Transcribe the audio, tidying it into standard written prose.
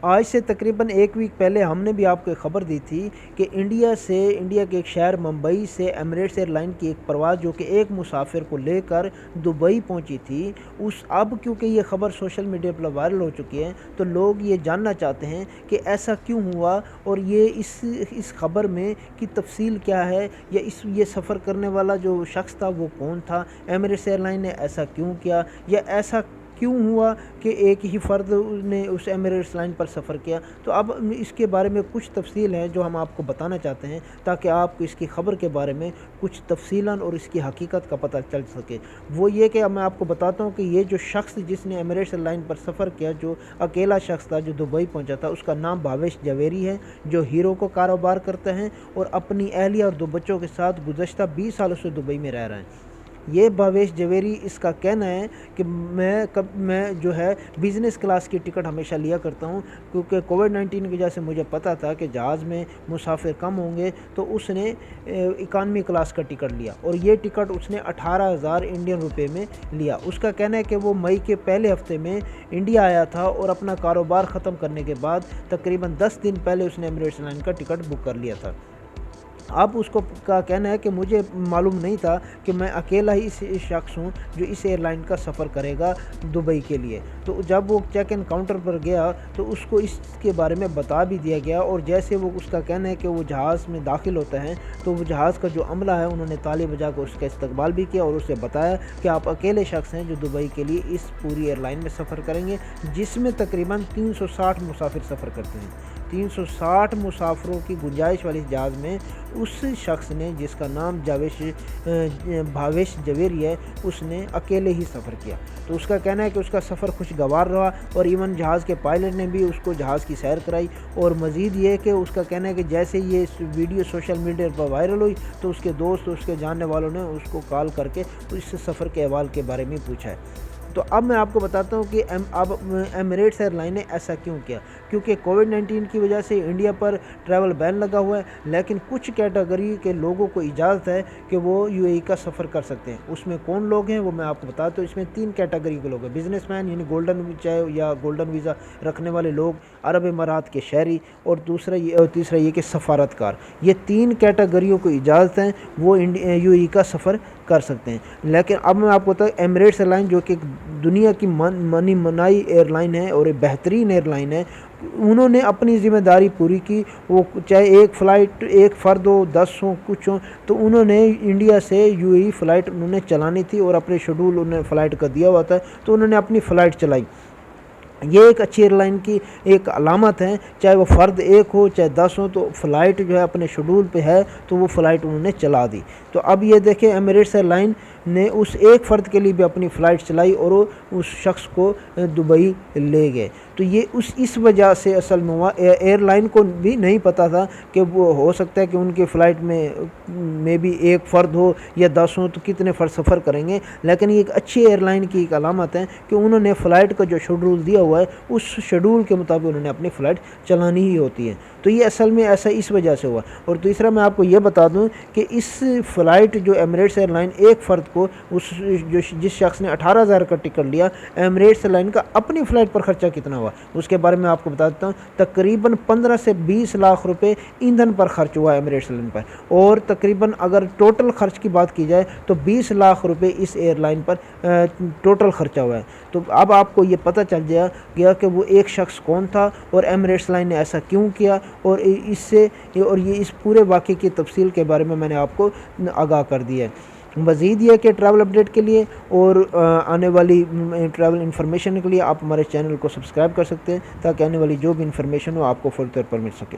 آج سے تقریباً ایک ویک پہلے ہم نے بھی آپ کو خبر دی تھی کہ انڈیا کے ایک شہر ممبئی سے ایمریٹس ایئر لائن کی ایک پرواز جو کہ ایک مسافر کو لے کر دبئی پہنچی تھی، اب کیونکہ یہ خبر سوشل میڈیا پر وائرل ہو چکی ہے تو لوگ یہ جاننا چاہتے ہیں کہ ایسا کیوں ہوا، اور یہ اس خبر میں کی تفصیل کیا ہے، یا یہ سفر کرنے والا جو شخص تھا وہ کون تھا، ایمریٹس ایئر لائن نے ایسا کیوں کیا، یا ایسا کیوں ہوا کہ ایک ہی فرد نے اس ایمریٹس لائن پر سفر کیا۔ تو اب اس کے بارے میں کچھ تفصیل ہے جو ہم آپ کو بتانا چاہتے ہیں تاکہ آپ کو اس کی خبر کے بارے میں کچھ تفصیلاً اور اس کی حقیقت کا پتہ چل سکے۔ وہ یہ کہ میں آپ کو بتاتا ہوں کہ یہ جو شخص جس نے ایمریٹس لائن پر سفر کیا، جو اکیلا شخص تھا جو دبئی پہنچا تھا، اس کا نام بھاویش جویری ہے، جو ہیرو کو کاروبار کرتے ہیں اور اپنی اہلیہ اور 2 بچوں کے ساتھ گزشتہ 20 سالوں سے دبئی میں رہ رہے ہیں۔ یہ بھاویش جویری اس کا کہنا ہے کہ میں جو ہے بزنس کلاس کی ٹکٹ ہمیشہ لیا کرتا ہوں، کیونکہ کووڈ-19 کی وجہ سے مجھے پتہ تھا کہ جہاز میں مسافر کم ہوں گے، تو اس نے اکانومی کلاس کا ٹکٹ لیا، اور یہ ٹکٹ اس نے 18,000 انڈین روپے میں لیا۔ اس کا کہنا ہے کہ وہ مئی کے پہلے ہفتے میں انڈیا آیا تھا اور اپنا کاروبار ختم کرنے کے بعد تقریباً 10 دن پہلے اس نے ایمریٹس لائن کا ٹکٹ بک کر لیا تھا۔ اب اس کا کہنا ہے کہ مجھے معلوم نہیں تھا کہ میں اکیلا ہی اس شخص ہوں جو اس ایئر لائن کا سفر کرے گا دبئی کے لیے۔ تو جب وہ چیک ان کاؤنٹر پر گیا تو اس کو اس کے بارے میں بتا بھی دیا گیا، اور جیسے وہ اس کا کہنا ہے کہ وہ جہاز میں داخل ہوتا ہے تو وہ جہاز کا جو عملہ ہے انہوں نے تالی بجا کر اس کا استقبال بھی کیا، اور اسے بتایا کہ آپ اکیلے شخص ہیں جو دبئی کے لیے اس پوری ایئر لائن میں سفر کریں گے، جس میں تقریباً 360 مسافر سفر کرتے ہیں۔ 360 مسافروں کی گنجائش والی جہاز میں اس شخص نے، جس کا نام بھاویش جویری ہے، اس نے اکیلے ہی سفر کیا۔ تو اس کا کہنا ہے کہ اس کا سفر خوشگوار رہا، اور ایون جہاز کے پائلٹ نے بھی اس کو جہاز کی سیر کرائی، اور مزید یہ کہ اس کا کہنا ہے کہ جیسے یہ ویڈیو سوشل میڈیا پر وائرل ہوئی تو اس کے دوست اور اس کے جاننے والوں نے اس کو کال کر کے اس سفر کے احوال کے بارے میں پوچھا ہے۔ تو اب میں آپ کو بتاتا ہوں کہ اب ایمریٹس ایئر لائن نے ایسا کیوں کیا، کیونکہ کووڈ-19 کی وجہ سے انڈیا پر ٹریول بین لگا ہوا ہے، لیکن کچھ کیٹیگری کے لوگوں کو اجازت ہے کہ وہ یو اے ای کا سفر کر سکتے ہیں۔ اس میں کون لوگ ہیں وہ میں آپ کو بتاتا ہوں۔ اس میں 3 کیٹیگری کے لوگ ہیں: بزنس مین یعنی گولڈن ویزا رکھنے والے لوگ، عرب امارات کے شہری، اور تیسرا یہ کہ سفارتکار۔ یہ 3 کیٹیگریوں کو اجازت ہے، وہ یو اے ای کا سفر کر سکتے ہیں۔ لیکن اب میں آپ کو بتاؤں ایمریٹس ایئر لائن جو کہ دنیا کی منی منائی ایئر لائن ہے اور ایک بہترین ایئر لائن ہے، انہوں نے اپنی ذمہ داری پوری کی۔ وہ چاہے ایک فلائٹ ایک فرد ہو، 10 ہو، کچھ ہو، تو انہوں نے انڈیا سے یو اے ای فلائٹ انہوں نے چلانی تھی، اور اپنے شیڈول انہوں نے فلائٹ کا دیا ہوا تھا، تو انہوں نے اپنی فلائٹ چلائی۔ یہ ایک اچھی ایئر لائن کی ایک علامت ہے، چاہے وہ فرد ایک ہو چاہے 10 ہو، تو فلائٹ جو ہے اپنے شیڈول پہ ہے تو وہ فلائٹ انہوں نے چلا دی۔ تو اب یہ دیکھیں ایمریٹس ایئر لائن نے اس ایک فرد کے لیے بھی اپنی فلائٹ چلائی اور وہ اس شخص کو دبئی لے گئے۔ تو یہ اس وجہ سے اصل میں ہوا، ایئر لائن کو بھی نہیں پتہ تھا کہ وہ ہو سکتا ہے کہ ان کی فلائٹ میں بھی ایک فرد ہو یا 10 ہوں، تو کتنے فرد سفر کریں گے، لیکن یہ ایک اچھی ایئر لائن کی ایک علامت ہے کہ انہوں نے فلائٹ کا جو شیڈول دیا ہوا ہے اس شیڈول کے مطابق انہوں نے اپنی فلائٹ چلانی ہی ہوتی ہے۔ تو یہ اصل میں ایسا اس وجہ سے ہوا۔ اور تیسرا میں آپ کو یہ بتا دوں کہ اس فلائٹ جو ایمریٹس ایئر لائن ایک فرد کو جس شخص نے 18,000 کا ٹکٹ لیا، ایمریٹس ایئر لائن کا اپنی فلائٹ پر خرچہ کتنا ہوا اس کے بارے میں آپ کو بتا دیتا ہوں۔ تقریباً 15 سے 20 لاکھ روپے ایندھن پر خرچ ہوا ایمریٹس ایئر لائن پر، اور تقریباً اگر ٹوٹل خرچ کی بات کی جائے تو 20 لاکھ روپے اس ایئر لائن پر ٹوٹل خرچہ ہوا ہے۔ تو اب آپ کو یہ پتہ چل گیا کہ وہ ایک شخص کون تھا اور ایمریٹس لائن نے ایسا کیوں کیا، اور یہ اس پورے واقعے کی تفصیل کے بارے میں نے آپ کو آگاہ کر دیا ہے۔ مزید یہ کہ ٹریول اپڈیٹ کے لیے اور آنے والی ٹریول انفارمیشن کے لیے آپ ہمارے چینل کو سبسکرائب کر سکتے ہیں، تاکہ آنے والی جو بھی انفارمیشن ہو آپ کو فوری طور پر مل سکے۔